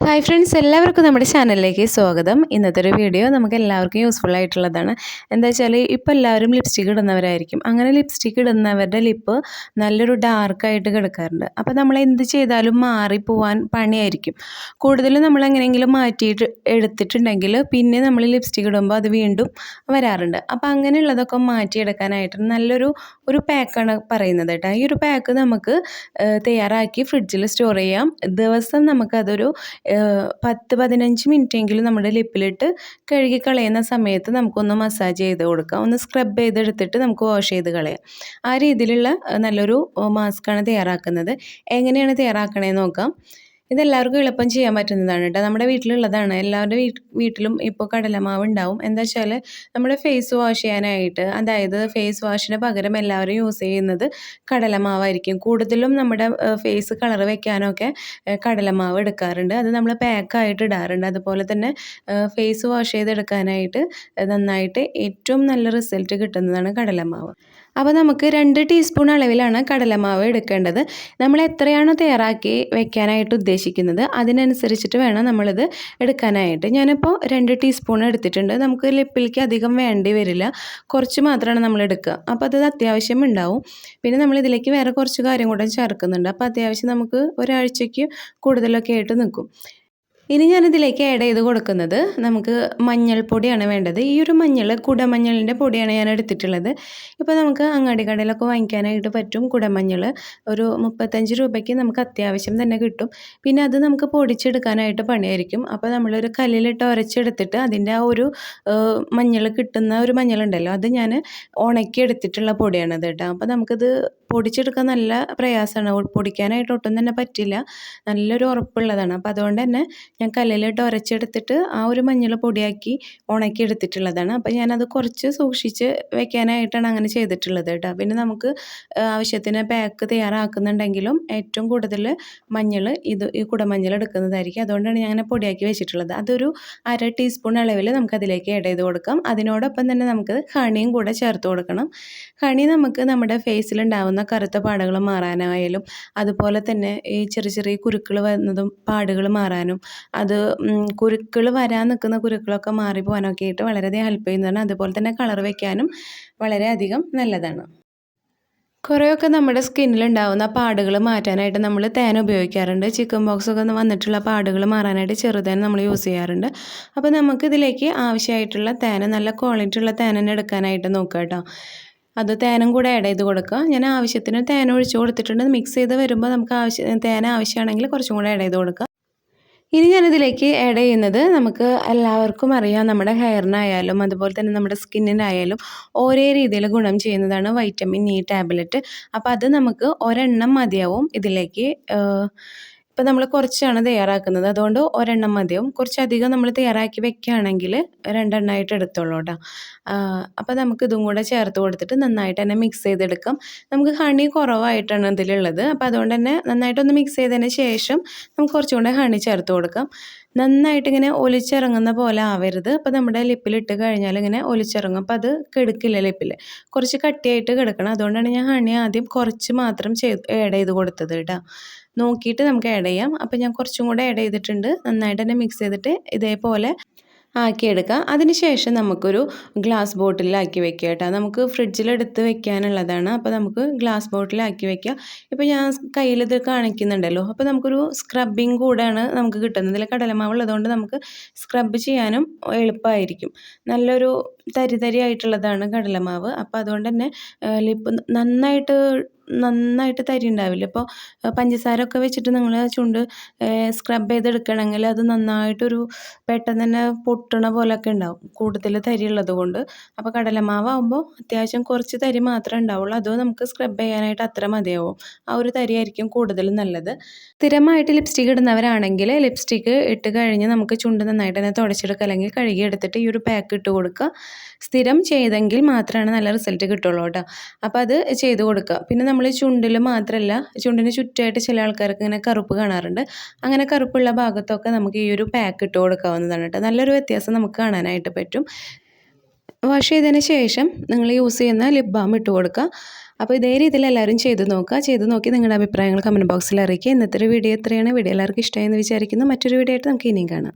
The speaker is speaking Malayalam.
ഹായ് ഫ്രണ്ട്സ്, എല്ലാവർക്കും നമ്മുടെ ചാനലിലേക്ക് സ്വാഗതം. ഇന്നത്തെ ഒരു വീഡിയോ നമുക്ക് എല്ലാവർക്കും യൂസ്ഫുൾ ആയിട്ടുള്ളതാണ്. എന്താ വെച്ചാൽ ഇപ്പോൾ എല്ലാവരും ലിപ്സ്റ്റിക് ഇടുന്നവരായിരിക്കും. അങ്ങനെ ലിപ്സ്റ്റിക് ഇടുന്നവരുടെ ലിപ്പ് നല്ലൊരു ഡാർക്കായിട്ട് കിടക്കാറുണ്ട്. അപ്പോൾ നമ്മൾ എന്ത് ചെയ്താലും മാറിപ്പോവാൻ പണിയായിരിക്കും. കൂടുതലും നമ്മൾ എങ്ങനെയെങ്കിലും മാറ്റിയിട്ട് എടുത്തിട്ടുണ്ടെങ്കിൽ പിന്നെ നമ്മൾ ലിപ്സ്റ്റിക് ഇടുമ്പോൾ അത് വീണ്ടും വരാറുണ്ട്. അപ്പോൾ അങ്ങനെയുള്ളതൊക്കെ മാറ്റിയെടുക്കാനായിട്ട് നല്ലൊരു പാക്കാണ് പറയുന്നത് കേട്ടോ. ഈ ഒരു പാക്ക് നമുക്ക് തയ്യാറാക്കി ഫ്രിഡ്ജിൽ സ്റ്റോർ ചെയ്യാം. ദിവസം നമുക്കതൊരു 10-15 മിനിറ്റെങ്കിലും നമ്മുടെ ലിപ്പിലിട്ട് കഴുകി കളയുന്ന സമയത്ത് നമുക്കൊന്ന് മസാജ് ചെയ്ത് കൊടുക്കാം. ഒന്ന് സ്ക്രബ് ചെയ്തെടുത്തിട്ട് നമുക്ക് വാഷ് ചെയ്ത് കളയാം. ആ രീതിയിലുള്ള നല്ലൊരു മാസ്കാണ് തയ്യാറാക്കുന്നത്. എങ്ങനെയാണ് തയ്യാറാക്കണേന്ന് നോക്കാം. ഇതെല്ലാവർക്കും എളുപ്പം ചെയ്യാൻ പറ്റുന്നതാണ് കേട്ടോ. നമ്മുടെ വീട്ടിലുള്ളതാണ്. എല്ലാവരുടെ വീട്ടിലും ഇപ്പോൾ കടലമാവ് ഉണ്ടാവും. എന്താ വെച്ചാൽ നമ്മുടെ ഫേസ് വാഷ് ചെയ്യാനായിട്ട്, അതായത് ഫേസ് വാഷിന് പകരം എല്ലാവരും യൂസ് ചെയ്യുന്നത് കടലമാവായിരിക്കും. കൂടുതലും നമ്മുടെ ഫേസ് കളർ വെക്കാനൊക്കെ കടലമാവ് എടുക്കാറുണ്ട്. അത് നമ്മൾ പാക്കായിട്ട് ഇടാറുണ്ട്. അതുപോലെ തന്നെ ഫേസ് വാഷ് ചെയ്തെടുക്കാനായിട്ട് നന്നായിട്ട് ഏറ്റവും നല്ല റിസൾട്ട് കിട്ടുന്നതാണ് കടലമാവ്. അപ്പോൾ നമുക്ക് 2 ടീസ്പൂൺ അളവിലാണ് കടലമാവ് എടുക്കേണ്ടത്. നമ്മൾ എത്രയാണോ തയ്യാറാക്കി വെക്കാനായിട്ട് ഉദ്ദേശിക്കുന്നത് അതിനനുസരിച്ചിട്ട് വേണം നമ്മളിത് എടുക്കാനായിട്ട്. ഞാനിപ്പോൾ 2 ടീസ്പൂൺ എടുത്തിട്ടുണ്ട്. നമുക്ക് ലിപ്പിലേക്ക് അധികം വേണ്ടി വരില്ല, കുറച്ച് മാത്രമാണ് നമ്മൾ എടുക്കുക. അപ്പോൾ അത് അത്യാവശ്യം ഉണ്ടാവും. പിന്നെ നമ്മളിതിലേക്ക് വേറെ കുറച്ച് കാര്യം കൂടെ ചേർക്കുന്നുണ്ട്. അപ്പോൾ അത്യാവശ്യം നമുക്ക് ഒരാഴ്ചയ്ക്ക് കൂടുതലൊക്കെ ആയിട്ട് നിൽക്കും. ഇനി ഞാനിതിലേക്ക് ആഡ് ചെയ്ത് കൊടുക്കുന്നത് നമുക്ക് മഞ്ഞൾപ്പൊടിയാണ് വേണ്ടത്. ഈ ഒരു മഞ്ഞൾ കുടമഞ്ഞളിൻ്റെ പൊടിയാണ് ഞാൻ എടുത്തിട്ടുള്ളത്. ഇപ്പോൾ നമുക്ക് അങ്ങാടി കടയിലൊക്കെ വാങ്ങിക്കാനായിട്ട് പറ്റും. കുടമഞ്ഞൾ ഒരു 35 രൂപയ്ക്ക് നമുക്ക് അത്യാവശ്യം തന്നെ കിട്ടും. പിന്നെ അത് നമുക്ക് പൊടിച്ചെടുക്കാനായിട്ട് പണിയായിരിക്കും. അപ്പോൾ നമ്മളൊരു കല്ലിലിട്ട് ഉരച്ചെടുത്തിട്ട് അതിൻ്റെ ആ ഒരു മഞ്ഞൾ കിട്ടുന്ന ഒരു മഞ്ഞളുണ്ടല്ലോ, അത് ഞാൻ ഉണക്കിയെടുത്തിട്ടുള്ള പൊടിയാണത് കേട്ടോ. അപ്പോൾ നമുക്കിത് പൊടിച്ചെടുക്കാൻ നല്ല പ്രയാസമാണ്. പൊടിക്കാനായിട്ട് ഒട്ടും തന്നെ പറ്റില്ല. നല്ലൊരു ഉറപ്പുള്ളതാണ്. അപ്പോൾ അതുകൊണ്ട് തന്നെ ഞാൻ കല്ലിലിട്ട് ഉരച്ചെടുത്തിട്ട് ആ ഒരു മഞ്ഞൾ പൊടിയാക്കി ഉണക്കിയെടുത്തിട്ടുള്ളതാണ്. അപ്പോൾ ഞാനത് കുറച്ച് സൂക്ഷിച്ച് വെക്കാനായിട്ടാണ് അങ്ങനെ ചെയ്തിട്ടുള്ളത് കേട്ടോ. പിന്നെ നമുക്ക് ആവശ്യത്തിന് പാക്ക് തയ്യാറാക്കുന്നുണ്ടെങ്കിലും ഏറ്റവും കൂടുതൽ മഞ്ഞൾ ഈ കുടമഞ്ഞൾ എടുക്കുന്നതായിരിക്കും. അതുകൊണ്ടാണ് ഞാൻ അങ്ങനെ പൊടിയാക്കി വെച്ചിട്ടുള്ളത്. അതൊരു 1/2 ടീസ്പൂൺ അളവിൽ നമുക്കതിലേക്ക് ആഡ് ചെയ്ത് കൊടുക്കാം. അതിനോടൊപ്പം തന്നെ നമുക്ക് ഹണിയും കൂടെ ചേർത്ത് കൊടുക്കണം. ഹണി നമുക്ക് നമ്മുടെ ഫേസിലുണ്ടാവുന്ന കറുത്ത പാടുകൾ മാറാനായാലും, അതുപോലെ തന്നെ ഈ ചെറിയ ചെറിയ കുരുക്കൾ വരുന്നതും പാടുകൾ മാറാനും, അത് കുരുക്കൾ വരാൻ നിൽക്കുന്ന കുരുക്കളൊക്കെ മാറിപ്പോകാനൊക്കെ ആയിട്ട് വളരെയധികം ഹെൽപ്പ് ചെയ്യുന്നതാണ്. അതുപോലെ തന്നെ കളർ വയ്ക്കാനും വളരെയധികം നല്ലതാണ്. കുറേയൊക്കെ നമ്മുടെ സ്കിന്നിലുണ്ടാവുന്ന പാടുകൾ മാറ്റാനായിട്ട് നമ്മൾ തേൻ ഉപയോഗിക്കാറുണ്ട്. ചിക്കൻ ബോക്സ് ഒക്കെ വന്നിട്ടുള്ള പാടുകൾ മാറാനായിട്ട് ചെറുതേൻ നമ്മൾ യൂസ് ചെയ്യാറുണ്ട്. അപ്പോൾ നമുക്കിതിലേക്ക് ആവശ്യമായിട്ടുള്ള തേൻ, നല്ല ക്വാളിറ്റി ഉള്ള തേൻ തന്നെ എടുക്കാനായിട്ട് നോക്കുക കേട്ടോ. അത് തേനും കൂടെ ആഡ് ചെയ്ത് കൊടുക്കുക. ഞാൻ ആവശ്യത്തിന് തേൻ ഒഴിച്ച് കൊടുത്തിട്ടുണ്ട്. മിക്സ് ചെയ്ത് വരുമ്പോൾ നമുക്ക് തേൻ ആവശ്യമാണെങ്കിൽ കുറച്ചും കൂടെ ആഡ് ചെയ്ത് കൊടുക്കുക. ഇനി ഞാനിതിലേക്ക് ആഡ് ചെയ്യുന്നത്, നമുക്ക് എല്ലാവർക്കും അറിയാം, നമ്മുടെ ഹെയറിനായാലും അതുപോലെ തന്നെ നമ്മുടെ സ്കിന്നിനായാലും ഒരേ രീതിയിൽ ഗുണം ചെയ്യുന്നതാണ് വൈറ്റമിൻ ഇ ടാബ്ലറ്റ്. അപ്പോൾ അത് നമുക്ക് ഒരെണ്ണം മതിയാവും ഇതിലേക്ക്. ഇപ്പം നമ്മൾ കുറച്ചാണ് തയ്യാറാക്കുന്നത്, അതുകൊണ്ട് ഒരെണ്ണം മതിയാവും. കുറച്ചധികം നമ്മൾ തയ്യാറാക്കി വെക്കുകയാണെങ്കിൽ 2 എണ്ണമായിട്ട് എടുത്തോളൂ കേട്ടോ. അപ്പോൾ നമുക്ക് ഇതും കൂടെ ചേർത്ത് കൊടുത്തിട്ട് നന്നായിട്ട് തന്നെ മിക്സ് ചെയ്തെടുക്കാം. നമുക്ക് ഹണി കുറവായിട്ടാണ് ഇതിലുള്ളത്. അപ്പോൾ അതുകൊണ്ട് തന്നെ നന്നായിട്ടൊന്ന് മിക്സ് ചെയ്തതിന് ശേഷം നമുക്ക് കുറച്ചും കൂടെ ഹണി ചേർത്ത് കൊടുക്കാം. നന്നായിട്ടിങ്ങനെ ഒലിച്ചിറങ്ങുന്ന പോലെ ആവരുത്. അപ്പോൾ നമ്മുടെ ലിപ്പിലിട്ട് കഴിഞ്ഞാൽ ഇങ്ങനെ ഒലിച്ചിറങ്ങും. അപ്പോൾ അത് കിടക്കില്ല ലിപ്പിൽ, കുറച്ച് കട്ടിയായിട്ട് കിടക്കണം. അതുകൊണ്ടാണ് ഞാൻ ഹണി ആദ്യം കുറച്ച് മാത്രം ആഡ് ചെയ്ത് കൊടുത്തത് കേട്ടോ. നോക്കിയിട്ട് നമുക്ക് ആഡ് ചെയ്യാം. അപ്പോൾ ഞാൻ കുറച്ചും കൂടെ ആഡ് ചെയ്തിട്ടുണ്ട്. നന്നായിട്ട് തന്നെ മിക്സ് ചെയ്തിട്ട് ഇതേപോലെ ആക്കിയെടുക്കുക. അതിനുശേഷം നമുക്കൊരു ഗ്ലാസ് ബോട്ടിലാക്കി വെക്കുക കേട്ടോ. നമുക്ക് ഫ്രിഡ്ജിലെടുത്ത് വെക്കാനുള്ളതാണ്. അപ്പോൾ നമുക്ക് ഗ്ലാസ് ബോട്ടിലാക്കി വെക്കുക. ഇപ്പോൾ ഞാൻ കയ്യിലിത് കാണിക്കുന്നുണ്ടല്ലോ, അപ്പോൾ നമുക്കൊരു സ്ക്രബിങ് കൂടെയാണ് നമുക്ക് കിട്ടുന്നത്. ഇതിൽ കടലമാവ് ഉള്ളതുകൊണ്ട് നമുക്ക് സ്ക്രബ് ചെയ്യാനും എളുപ്പമായിരിക്കും. നല്ലൊരു തരി ആയിട്ടുള്ളതാണ് കടലമാവ്. അപ്പോൾ അതുകൊണ്ട് തന്നെ ലിപ്പ് നന്നായിട്ട് തരി ഉണ്ടാവില്ല. ഇപ്പോൾ പഞ്ചസാര ഒക്കെ വെച്ചിട്ട് നിങ്ങൾ ചുണ്ട് സ്ക്രബ് ചെയ്തെടുക്കണമെങ്കിൽ അത് നന്നായിട്ടൊരു പെട്ടെന്ന് തന്നെ പൊട്ടണ പോലെയൊക്കെ ഉണ്ടാവും, കൂടുതൽ തരി ഉള്ളത് കൊണ്ട്. അപ്പോൾ കടലമാവാകുമ്പോൾ അത്യാവശ്യം കുറച്ച് തരി മാത്രമേ ഉണ്ടാവുള്ളൂ. അത് നമുക്ക് സ്ക്രബ് ചെയ്യാനായിട്ട് അത്ര മതിയാവും. ആ ഒരു തരിയായിരിക്കും കൂടുതലും നല്ലത്. സ്ഥിരമായിട്ട് ലിപ്സ്റ്റിക് ഇടുന്നവരാണെങ്കിൽ ലിപ്സ്റ്റിക് ഇട്ട് കഴിഞ്ഞ് നമുക്ക് ചുണ്ട് നന്നായിട്ട് തന്നെ തുടച്ചെടുക്കുക, അല്ലെങ്കിൽ കഴുകിയെടുത്തിട്ട് ഈ ഒരു പാക്ക് ഇട്ട് കൊടുക്കുക. സ്ഥിരം ചെയ്തെങ്കിൽ മാത്രമാണ് നല്ല റിസൾട്ട് കിട്ടുള്ളൂ കേട്ടോ. അപ്പോൾ അത് ചെയ്ത് കൊടുക്കുക. പിന്നെ നമ്മൾ ചുണ്ടിൽ മാത്രമല്ല, ചുണ്ടിന് ചുറ്റുമായിട്ട് ചില ആൾക്കാർക്ക് ഇങ്ങനെ കറുപ്പ് കാണാറുണ്ട്. അങ്ങനെ കറുപ്പുള്ള ഭാഗത്തൊക്കെ നമുക്ക് ഈ ഒരു പാക്ക് ഇട്ട് കൊടുക്കാവുന്നതാണ് കേട്ടോ. നല്ലൊരു വ്യത്യാസം നമുക്ക് കാണാനായിട്ട് പറ്റും. വാഷ് ചെയ്തതിന് ശേഷം നിങ്ങൾ യൂസ് ചെയ്യുന്ന ലിപ് ബാം ഇട്ട് കൊടുക്കുക. അപ്പോൾ ഇതേ രീതിയിൽ എല്ലാവരും ചെയ്ത് നോക്കുക. ചെയ്ത് നോക്കി നിങ്ങളുടെ അഭിപ്രായങ്ങൾ കമൻറ്റ് ബോക്സിൽ അറിയിക്കുക. ഇന്നത്തെ ഒരു വീഡിയോ എത്രയാണ്? വീഡിയോ എല്ലാവർക്കും ഇഷ്ടമായെന്ന് വിചാരിക്കുന്നു. മറ്റൊരു വീഡിയോ ആയിട്ട് നമുക്ക് ഇനിയും കാണാം.